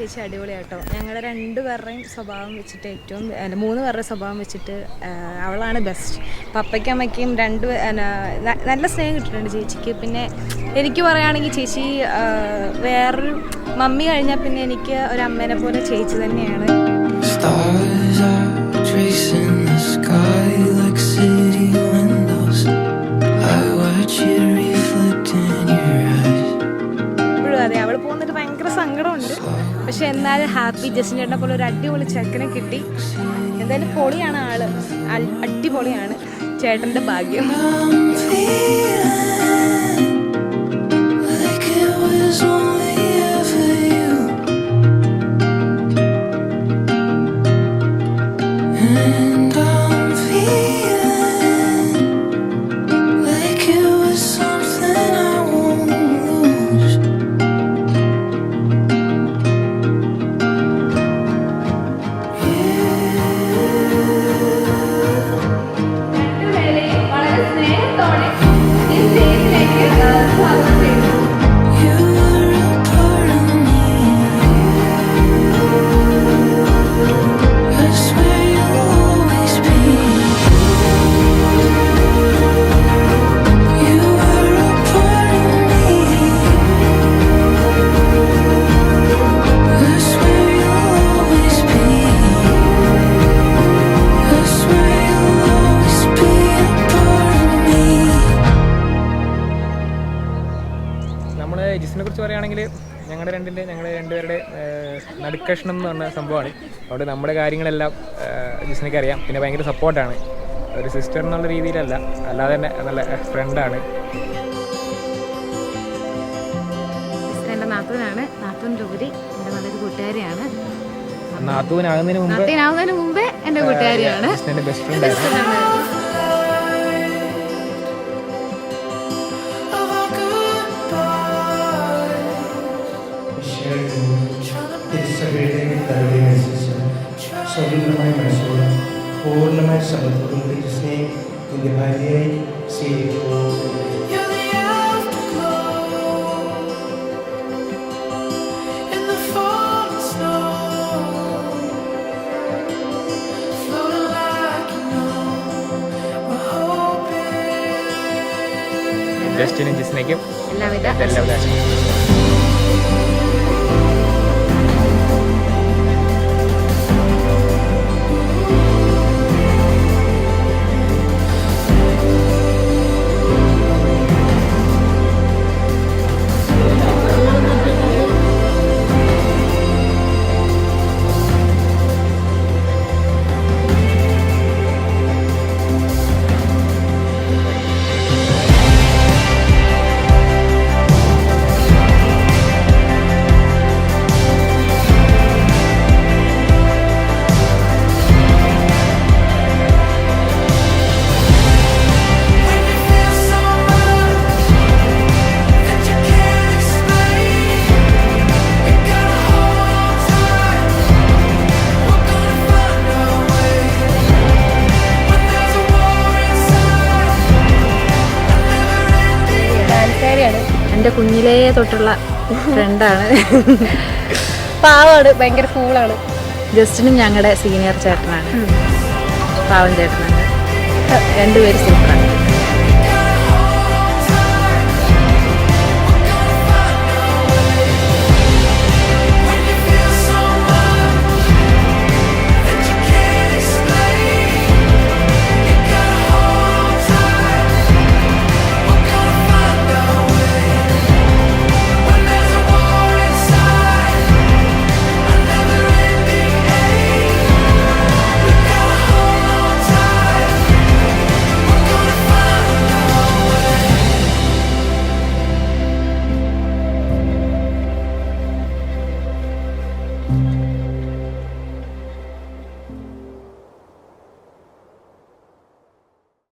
ചേച്ചി അടിപൊളിയാട്ടോ. ഞങ്ങളുടെ രണ്ടുപേരുടെയും സ്വഭാവം വെച്ചിട്ട് ഏറ്റവും 3 പേരുടെ സ്വഭാവം വെച്ചിട്ട് അവളാണ് ബെസ്റ്റ്. പപ്പയ്ക്കും അമ്മയ്ക്കും നല്ല സ്നേഹം കിട്ടിയിട്ടുണ്ട് ചേച്ചിക്ക്. പിന്നെ എനിക്ക് പറയുകയാണെങ്കിൽ ചേച്ചി വേറൊരു മമ്മി കഴിഞ്ഞാൽ പിന്നെ എനിക്ക് ഒരു അമ്മേനെ പോലെ ചേച്ചി തന്നെയാണ്. അതെ, അവൾ പോകുന്നിട്ട് ഭയങ്കര സങ്കടമുണ്ട്. പക്ഷെ എന്നാലും ഹാപ്പി. ജസ്റ്റിൻ ചേട്ടനെ പോലെ ഒരു അടിപൊളി ചെക്കനെ കിട്ടി. എന്തായാലും പൊളിയാണ് ആള്, അടിപൊളിയാണ്. ചേട്ടൻ്റെ ഭാഗ്യം. ജിസിനെ കുറിച്ച് പറയുകയാണെങ്കിൽ ഞങ്ങളുടെ രണ്ടുപേരുടെ നടുക്കഷ്ണം എന്ന് പറഞ്ഞ സംഭവമാണ്. അതുകൊണ്ട് നമ്മുടെ കാര്യങ്ങളെല്ലാം ജിസിനൊക്കെ അറിയാം. പിന്നെ ഭയങ്കര സപ്പോർട്ടാണ്. ഒരു സിസ്റ്റർ എന്നുള്ള രീതിയിലല്ല, അല്ലാതെ തന്നെ നല്ല ഫ്രണ്ടാണ്. എൻ്റെ നാത്തൂനാണ്. നാത്തൂൻ്റെ ഉപരി എൻ്റെ നല്ലൊരു കൂട്ടുകാരിയാണ്. നാത്തൂനാകുന്നതിന് മുമ്പേ എൻ്റെ കൂട്ടുകാരിയാണ്. എൻ്റെ ബെസ്റ്റ് ഫ്രണ്ടാണ്. സ്വതന്ത്രമായ മനസ്സോടെ പൂർണ്ണമായ സമർപ്പണത്തോടെ ജിസിനെ നിന്റെ ഭാര്യയായി സ്വീകരിക്കുമ്പോൾ ജസ്റ്റിനും ജിസിനയ്ക്കും എല്ലാവിധ എൻ്റെ കുഞ്ഞിലേ തൊട്ടുള്ള ഫ്രണ്ടാണ്. പാവമാണ്, ഭയങ്കര കൂളാണ്. ജസ്റ്റിനും ഞങ്ങളുടെ സീനിയർ ചേട്ടനാണ്, പാവൻ ചേട്ടനാണ്. രണ്ടുപേരും സൂപ്പറാണ്.